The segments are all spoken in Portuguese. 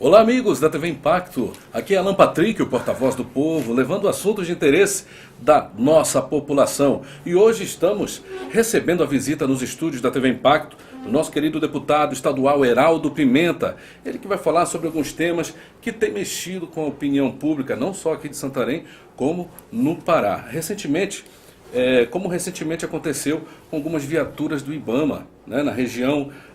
Olá, amigos da TV Impacto. Aqui é Alan Patrick, o porta-voz do povo, levando assuntos de interesse da nossa população. E hoje estamos recebendo a visita nos estúdios da TV Impacto do nosso querido deputado estadual Heraldo Pimenta. Ele que vai falar sobre alguns temas que têm mexido com a opinião pública, não só aqui de Santarém, como no Pará. Recentemente aconteceu com algumas viaturas do IBAMA, né,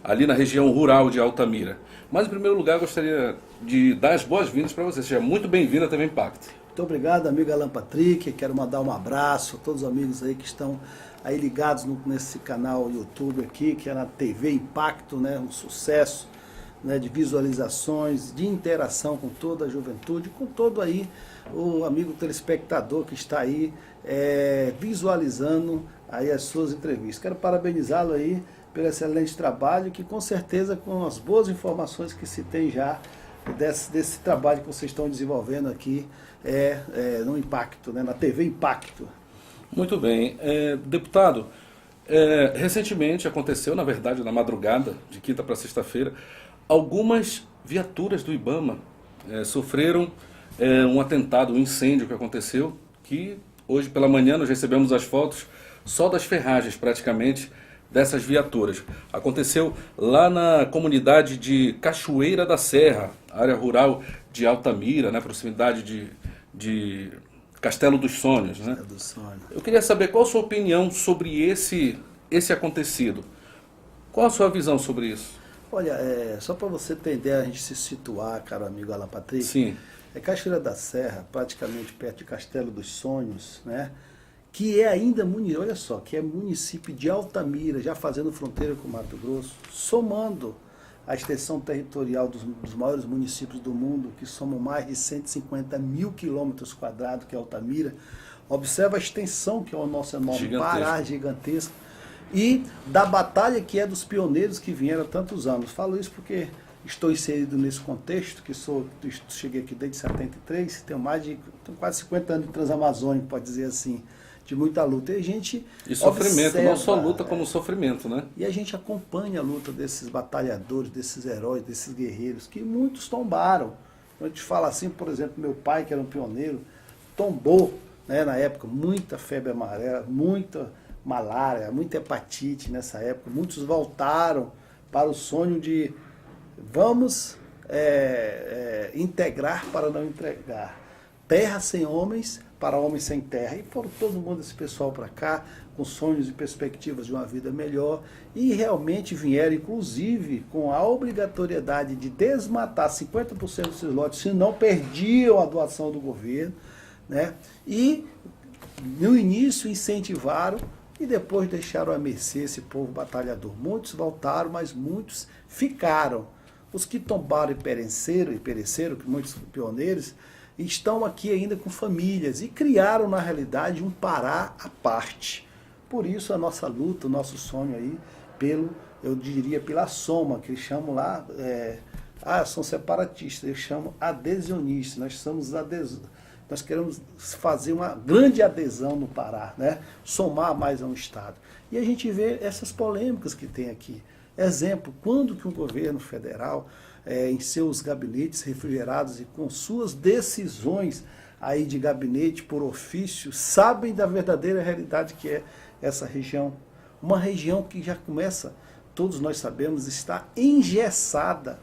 ali na região rural de Altamira. Mas, em primeiro lugar, eu gostaria de dar as boas-vindas para você. Seja muito bem-vindo à TV Impacto. Muito obrigado, amigo Alan Patrick. Quero mandar um abraço a todos os amigos aí que estão aí ligados nesse canal YouTube aqui, que é na TV Impacto, né, um sucesso, né, de visualizações, de interação com toda a juventude, com todo aí o amigo telespectador que está aí visualizando aí as suas entrevistas. Quero parabenizá-lo aí pelo excelente trabalho, que com certeza com as boas informações que se tem já desse trabalho que vocês estão desenvolvendo aqui no Impacto, né, na TV Impacto. Muito bem. Deputado, recentemente aconteceu, na verdade, na madrugada, de quinta para sexta-feira, algumas viaturas do IBAMA sofreram um atentado, um incêndio que aconteceu, que hoje pela manhã nós recebemos as fotos só das ferragens praticamente dessas viaturas. Aconteceu lá na comunidade de Cachoeira da Serra, área rural de Altamira, né, proximidade de Castelo dos Sonhos, né? Do sonho. Eu queria saber qual a sua opinião sobre esse acontecido. Qual a sua visão sobre isso? Olha, só para você ter ideia, a gente se situar, caro amigo Alan Patrick. Sim. Cachoeira da Serra, praticamente perto de Castelo dos Sonhos, né? Que é ainda, olha só, que é município de Altamira, já fazendo fronteira com o Mato Grosso, somando a extensão territorial dos maiores municípios do mundo, que somam mais de 150 mil quilômetros quadrados, que é Altamira. Observa a extensão, que é o nosso enorme Pará, gigantesco, e da batalha que é dos pioneiros que vieram há tantos anos. Falo isso porque estou inserido nesse contexto, cheguei aqui desde 73, tenho quase 50 anos de Transamazônica, pode dizer assim, de muita luta. E a gente sofrimento, observa, não só luta como sofrimento, né? E a gente acompanha a luta desses batalhadores, desses heróis, desses guerreiros, que muitos tombaram. Eu te falo assim, por exemplo, meu pai, que era um pioneiro, tombou, né, na época, muita febre amarela, muita malária, muita hepatite nessa época. Muitos voltaram para o sonho de vamos integrar para não entregar. Terra sem homens para homens sem terra. E foram todo mundo, esse pessoal para cá, com sonhos e perspectivas de uma vida melhor, e realmente vieram, inclusive, com a obrigatoriedade de desmatar 50% desses lotes, senão perdiam a doação do governo, né? E no início incentivaram e depois deixaram à mercê esse povo batalhador. Muitos voltaram, mas muitos ficaram. Os que tombaram e pereceram, que muitos pioneiros, estão aqui ainda com famílias e criaram, na realidade, um Pará à parte. Por isso a nossa luta, o nosso sonho aí, eu diria, pela soma, que eles chamam lá, são separatistas, eles chamam adhesionistas. Nós queremos fazer uma grande adesão no Pará, né? Somar mais a um Estado. E a gente vê essas polêmicas que tem aqui. Exemplo, quando que um governo federal, em seus gabinetes refrigerados e com suas decisões aí de gabinete por ofício, sabem da verdadeira realidade que é essa região. Uma região que já começa, todos nós sabemos, está engessada.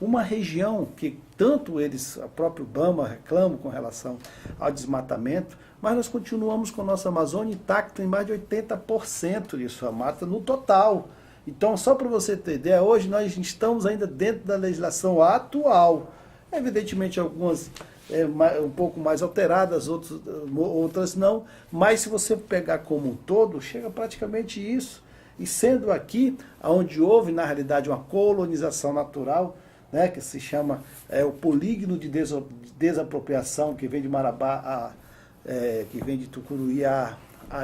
Uma região que tanto a próprio IBAMA reclamam com relação ao desmatamento, mas nós continuamos com a nossa Amazônia intacta em mais de 80% de sua mata no total. Então, só para você ter ideia, hoje nós estamos ainda dentro da legislação atual. Evidentemente, algumas um pouco mais alteradas, outras não, mas se você pegar como um todo, chega praticamente isso. E sendo aqui, onde houve, na realidade, uma colonização natural, né, que se chama o polígono de desapropriação, que vem de Marabá, que vem de Tucuruí a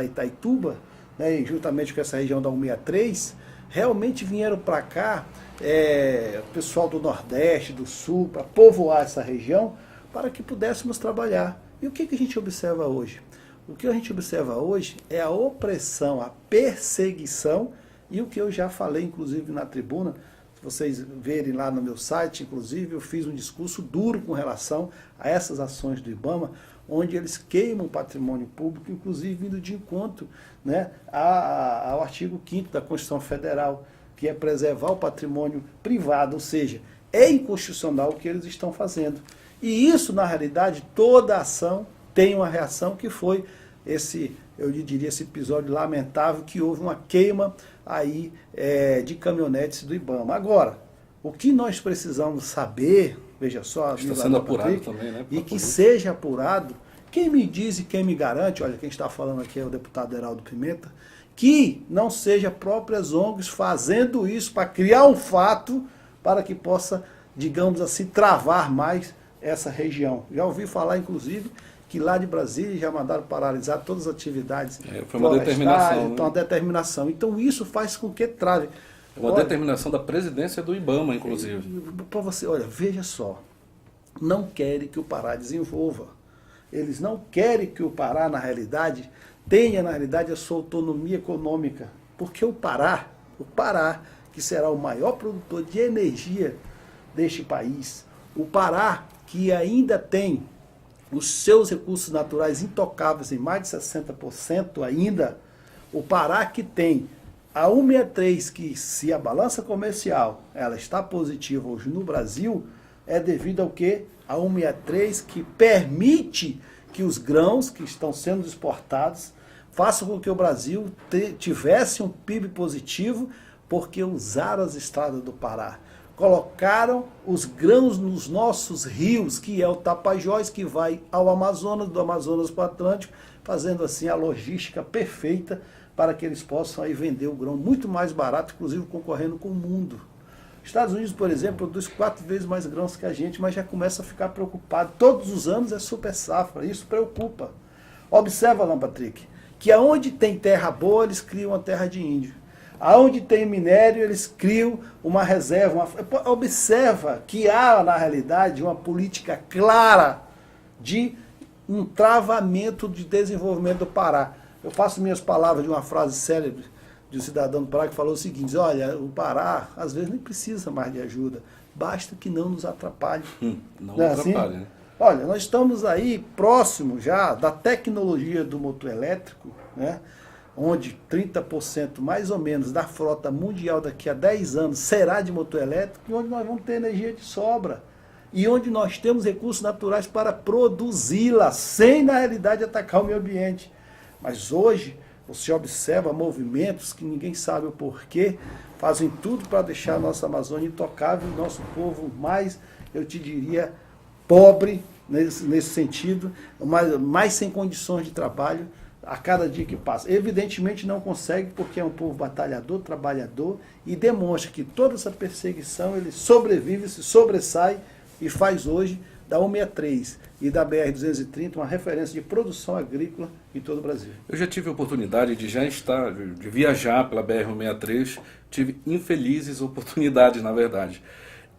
Itaituba, né, e juntamente com essa região da 163, realmente vieram para cá o pessoal do Nordeste, do Sul, para povoar essa região, para que pudéssemos trabalhar. E o que a gente observa hoje? O que a gente observa hoje é a opressão, a perseguição, e o que eu já falei, inclusive, na tribuna. vocês verem lá no meu site, inclusive, eu fiz um discurso duro com relação a essas ações do IBAMA, onde eles queimam patrimônio público, inclusive vindo de encontro, né, ao artigo 5º da Constituição Federal, que é preservar o patrimônio privado, ou seja, é inconstitucional o que eles estão fazendo. E isso, na realidade, toda ação tem uma reação que foi eu diria, esse episódio lamentável que houve uma queima aí de caminhonetes do IBAMA. Agora, o que nós precisamos saber, veja só, está sendo apurado Patrick, também, né? e que seja apurado, quem me diz e quem me garante, olha, quem está falando aqui é o deputado Heraldo Pimenta, que não seja próprias ONGs fazendo isso para criar um fato para que possa, digamos assim, travar mais essa região. Já ouvi falar, inclusive, que lá de Brasília já mandaram paralisar todas as atividades. Foi uma determinação. Então, uma determinação. Então, isso faz com que trave. Uma determinação da presidência do IBAMA, inclusive. Para você, olha, veja só. Não querem que o Pará desenvolva. Eles não querem que o Pará, na realidade, tenha, na realidade, a sua autonomia econômica. Porque o Pará, que será o maior produtor de energia deste país, o Pará, que ainda tem os seus recursos naturais intocáveis em mais de 60% ainda, o Pará que tem a 163, que se a balança comercial ela está positiva hoje no Brasil, é devido ao quê? A 163 que permite que os grãos que estão sendo exportados façam com que o Brasil tivesse um PIB positivo, porque usaram as estradas do Pará. Colocaram os grãos nos nossos rios, que é o Tapajós, que vai ao Amazonas, do Amazonas para o Atlântico, fazendo assim a logística perfeita para que eles possam aí vender o grão muito mais barato, inclusive concorrendo com o mundo. Os Estados Unidos, por exemplo, produz 4 vezes mais grãos que a gente, mas já começa a ficar preocupado. Todos os anos é super safra, isso preocupa. Observa lá, Patrick, que aonde tem terra boa, eles criam uma terra de índio. Aonde tem minério, eles criam uma reserva. Observa que há, na realidade, uma política clara de um travamento de desenvolvimento do Pará. Eu faço minhas palavras de uma frase célebre de um cidadão do Pará que falou o seguinte: olha, o Pará às vezes nem precisa mais de ajuda, basta que não nos atrapalhe. Não atrapalhe, assim? Né? Olha, nós estamos aí próximo já da tecnologia do motor elétrico, né? Onde 30% mais ou menos da frota mundial daqui a 10 anos será de motor elétrico, e onde nós vamos ter energia de sobra. E onde nós temos recursos naturais para produzi-la, sem na realidade atacar o meio ambiente. Mas hoje você observa movimentos que ninguém sabe o porquê, fazem tudo para deixar a nossa Amazônia intocável, o nosso povo mais, eu te diria, pobre nesse sentido, mais sem condições de trabalho, a cada dia que passa. Evidentemente não consegue, porque é um povo batalhador, trabalhador, e demonstra que toda essa perseguição ele sobrevive, se sobressai e faz hoje da 163 e da BR-230 uma referência de produção agrícola em todo o Brasil. Eu já tive a oportunidade de de viajar pela BR-163, tive infelizes oportunidades, na verdade.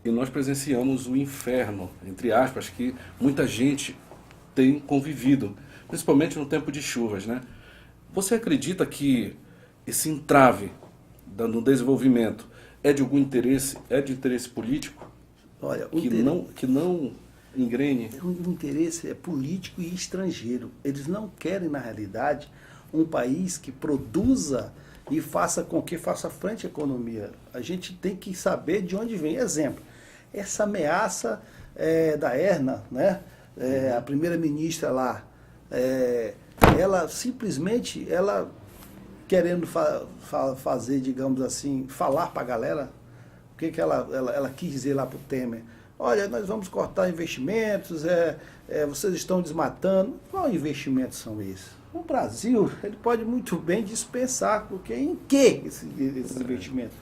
E nós presenciamos o inferno, entre aspas, que muita gente tem convivido, principalmente no tempo de chuvas, né? Você acredita que esse entrave no desenvolvimento é de algum interesse, é de interesse político? Olha, que não engrene? O interesse é político e estrangeiro. Eles não querem, na realidade, um país que produza e faça com que faça frente à economia. A gente tem que saber de onde vem. Exemplo, essa ameaça da Erna, né? A primeira-ministra lá, ela simplesmente, querendo fazer, digamos assim, falar para a galera, o que ela quis dizer lá para o Temer? Olha, nós vamos cortar investimentos, vocês estão desmatando. Qual investimentos são esses? O Brasil, ele pode muito bem dispensar, porque em que esses investimentos?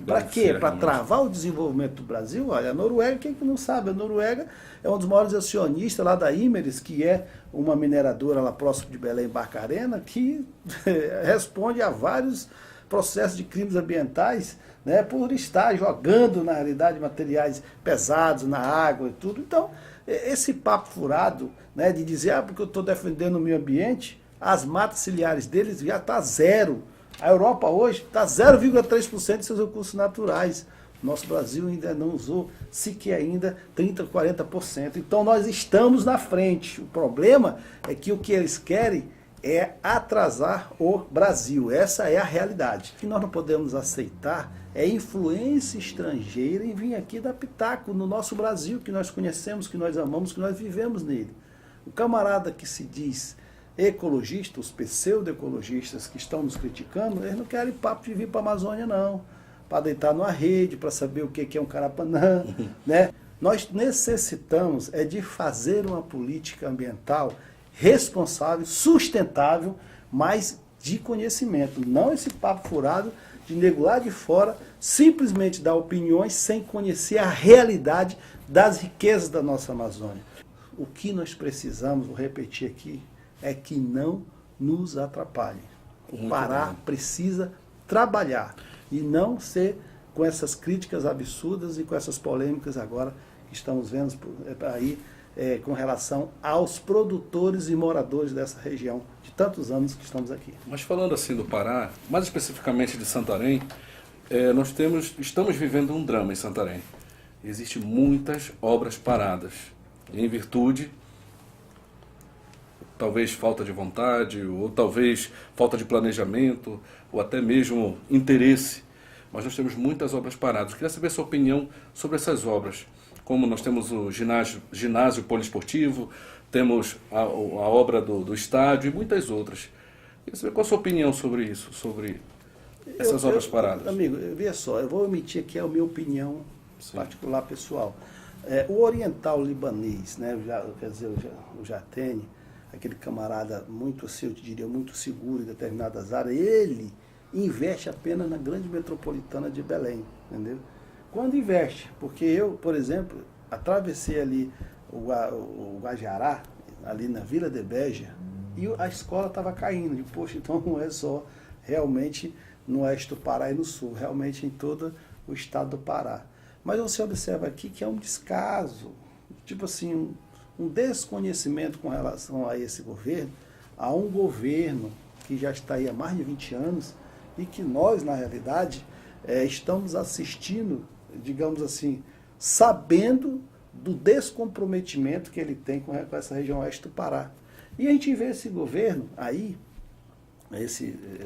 Para quê? Para travar o desenvolvimento do Brasil? Olha, a Noruega, quem que não sabe? A Noruega é um dos maiores acionistas lá da Imerys, que é uma mineradora lá próximo de Belém, Barcarena, que responde a vários processos de crimes ambientais, né, por estar jogando, na realidade, materiais pesados na água e tudo. Então, esse papo furado, né, de dizer, porque eu estou defendendo o meio ambiente, as matas ciliares deles já está zero. A Europa hoje está 0,3% de seus recursos naturais. Nosso Brasil ainda não usou sequer ainda 30%, 40%. Então nós estamos na frente. O problema é que o que eles querem é atrasar o Brasil. Essa é a realidade. O que nós não podemos aceitar é influência estrangeira em vir aqui dar pitaco no nosso Brasil, que nós conhecemos, que nós amamos, que nós vivemos nele. O camarada que se diz ecologista, os pseudo-ecologistas que estão nos criticando, eles não querem papo de vir para a Amazônia, não. Para deitar numa rede, para saber o que é um carapanã, né? Nós necessitamos de fazer uma política ambiental responsável, sustentável, mas de conhecimento. Não esse papo furado de nego lá de fora simplesmente dar opiniões sem conhecer a realidade das riquezas da nossa Amazônia. O que nós precisamos, vou repetir aqui, é que não nos atrapalhe. O Pará precisa trabalhar e não ser com essas críticas absurdas e com essas polêmicas agora que estamos vendo aí com relação aos produtores e moradores dessa região de tantos anos que estamos aqui. Mas falando assim do Pará, mais especificamente de Santarém, nós estamos vivendo um drama em Santarém. Existem muitas obras paradas, em virtude, talvez falta de vontade, ou talvez falta de planejamento, ou até mesmo interesse. Mas nós temos muitas obras paradas. Eu queria saber a sua opinião sobre essas obras. Como nós temos o ginásio poliesportivo, temos a obra do estádio e muitas outras. Eu queria saber qual a sua opinião sobre isso, sobre essas obras paradas. Amigo, veja só, eu vou omitir aqui a minha opinião particular, pessoal. O oriental libanês, né, quer dizer, o Jatene, aquele camarada muito, assim, eu te diria, muito seguro em determinadas áreas, ele investe apenas na grande metropolitana de Belém, entendeu? Quando investe, porque eu, por exemplo, atravessei ali o Guajará, ali na Vila de Beja, e a escola estava caindo. E, poxa, então não é só realmente no oeste do Pará e no sul, realmente em todo o estado do Pará. Mas você observa aqui que é um descaso, tipo assim, um desconhecimento com relação a esse governo, a um governo que já está aí há mais de 20 anos e que nós, na realidade, estamos assistindo, digamos assim, sabendo do descomprometimento que ele tem com essa região oeste do Pará. E a gente vê esse governo aí,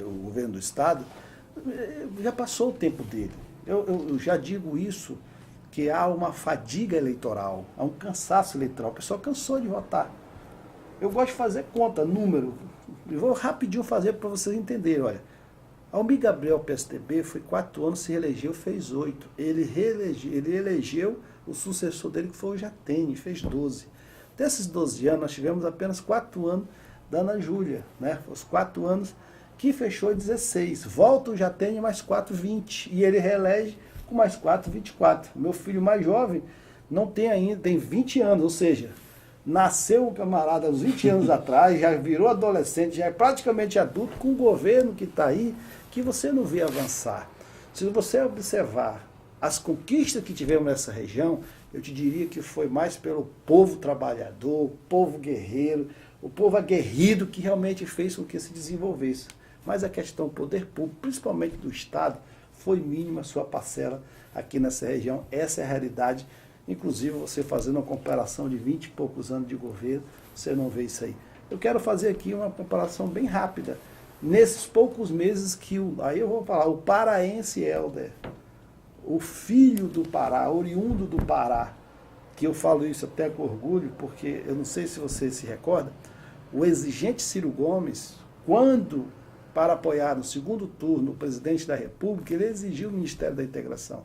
o governo do Estado, já passou o tempo dele. Eu já digo isso, que há uma fadiga eleitoral, há um cansaço eleitoral. O pessoal cansou de votar. Eu gosto de fazer conta, número. Eu vou rapidinho fazer para vocês entenderem. Olha, Almir Gabriel, PSDB, foi 4 anos, se reelegeu, fez 8. Ele elegeu o sucessor dele, que foi o Jatene, fez 12. Desses 12 anos, nós tivemos apenas 4 anos da Ana Júlia, né? Os 4 anos que fechou em 16. Volta o Jatene, mais 4, 20. E ele reelege com mais 4, 24. O meu filho mais jovem não tem ainda, tem 20 anos, ou seja, nasceu um camarada uns 20 anos atrás, já virou adolescente, já é praticamente adulto, com um governo que está aí, que você não vê avançar. Se você observar as conquistas que tivemos nessa região, eu te diria que foi mais pelo povo trabalhador, o povo guerreiro, o povo aguerrido que realmente fez com que se desenvolvesse. Mas a questão do poder público, principalmente do Estado, foi mínima a sua parcela aqui nessa região. Essa é a realidade. Inclusive, você fazendo uma comparação de 20 e poucos anos de governo, você não vê isso aí. Eu quero fazer aqui uma comparação bem rápida. Nesses poucos meses que, aí eu vou falar, o paraense Helder, o filho do Pará, oriundo do Pará, que eu falo isso até com orgulho, porque eu não sei se você se recorda, o exigente Ciro Gomes, quando, para apoiar no segundo turno o presidente da República, ele exigiu o Ministério da Integração.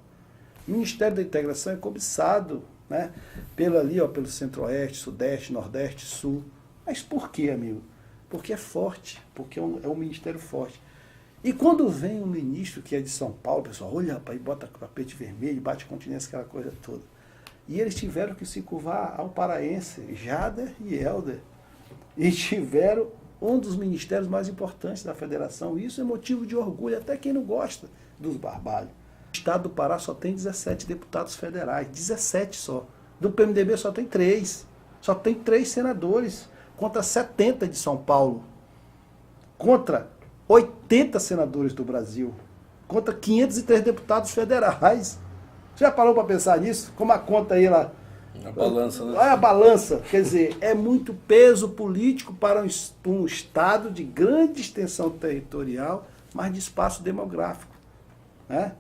O Ministério da Integração é cobiçado, né, pelo Centro-Oeste, Sudeste, Nordeste, Sul. Mas por quê, amigo? Porque é forte, porque é um ministério forte. E quando vem um ministro que é de São Paulo, pessoal, olha, rapaz, bota tapete vermelho, bate continência, aquela coisa toda. E eles tiveram que se curvar ao paraense, Jader e Helder. E tiveram um dos ministérios mais importantes da federação. Isso é motivo de orgulho, até quem não gosta dos barbalhos. O estado do Pará só tem 17 deputados federais, 17 só. Do PMDB só tem 3. Só tem 3 senadores, contra 70 de São Paulo. Contra 80 senadores do Brasil. Contra 503 deputados federais. Você já parou para pensar nisso? Como a conta aí, ela... A balança, né? Olha a balança, quer dizer, é muito peso político para um Estado de grande extensão territorial, mas de espaço demográfico. Né?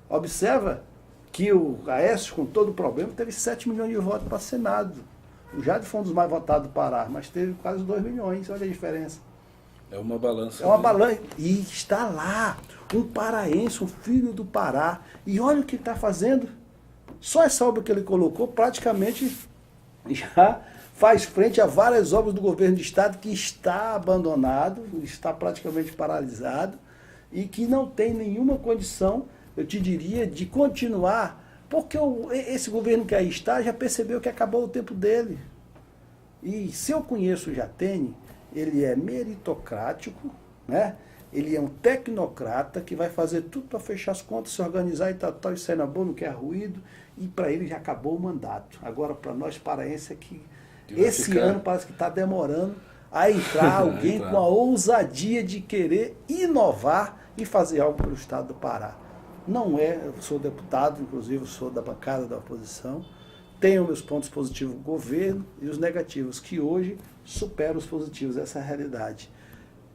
Observa que o Aécio, com todo o problema, teve 7 milhões de votos para Senado. O Jade foi um dos mais votados do Pará, mas teve quase 2 milhões, olha a diferença. É uma balança. É uma balança. E está lá, um paraense, um filho do Pará, e olha o que está fazendo. Só essa obra que ele colocou praticamente já faz frente a várias obras do governo do estado que está abandonado, está praticamente paralisado e que não tem nenhuma condição, eu te diria, de continuar, porque esse governo que aí está já percebeu que acabou o tempo dele. E se eu conheço o Jatene, ele é meritocrático, né? Ele é um tecnocrata que vai fazer tudo para fechar as contas, se organizar e tal, e sair na boa, não quer ruído, e para ele já acabou o mandato. Agora, para nós paraenses, é que esse ano parece que está demorando a entrar alguém com a ousadia de querer inovar e fazer algo pelo estado do Pará. Não é, eu sou deputado, inclusive sou da bancada da oposição, tenho meus pontos positivos do governo e os negativos, que hoje superam os positivos, essa é a realidade.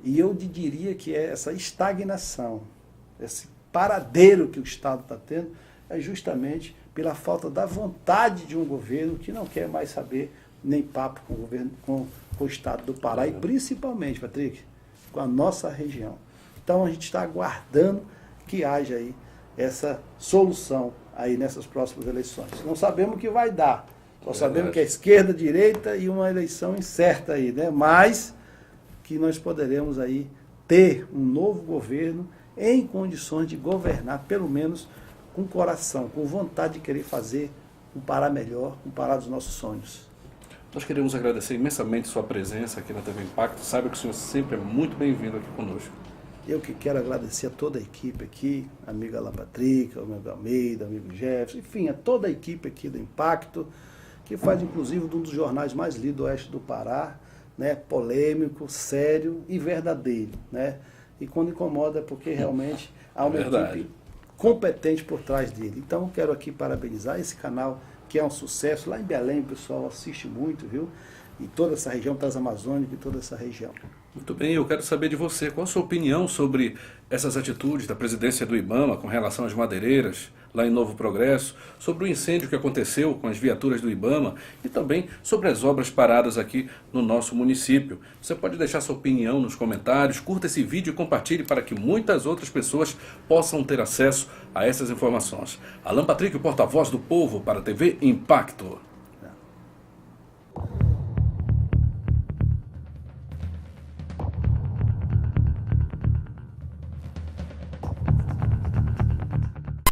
E eu diria que essa estagnação, esse paradeiro que o Estado está tendo, é justamente pela falta da vontade de um governo que não quer mais saber nem papo com o governo, com o Estado do Pará, e principalmente, Patrick, com a nossa região. Então a gente está aguardando que haja aí essa solução aí nessas próximas eleições. Não sabemos o que vai dar, só sabemos que é esquerda, direita e uma eleição incerta aí, né? Mas que nós poderemos aí ter um novo governo em condições de governar, pelo menos com coração, com vontade de querer fazer um Pará melhor, um Pará dos nossos sonhos. Nós queremos agradecer imensamente sua presença aqui na TV Impacto. Saiba que o senhor sempre é muito bem-vindo aqui conosco. Eu que quero agradecer a toda a equipe aqui, amigo Alan Patrick, amigo Almeida, amigo Jefferson, enfim, a toda a equipe aqui do Impacto, que faz inclusive um dos jornais mais lidos do oeste do Pará, né, polêmico, sério e verdadeiro, né? E quando incomoda é porque realmente há uma equipe competente por trás dele. Então quero aqui parabenizar esse canal, que é um sucesso. Lá em Belém o pessoal assiste muito, viu? E toda essa região, Transamazônica e toda essa região. Muito bem, eu quero saber de você, qual a sua opinião sobre essas atitudes da presidência do IBAMA com relação às madeireiras lá em Novo Progresso, sobre o incêndio que aconteceu com as viaturas do IBAMA e também sobre as obras paradas aqui no nosso município. Você pode deixar sua opinião nos comentários, curta esse vídeo e compartilhe para que muitas outras pessoas possam ter acesso a essas informações. Alan Patrick, o porta-voz do povo para a TV Impacto.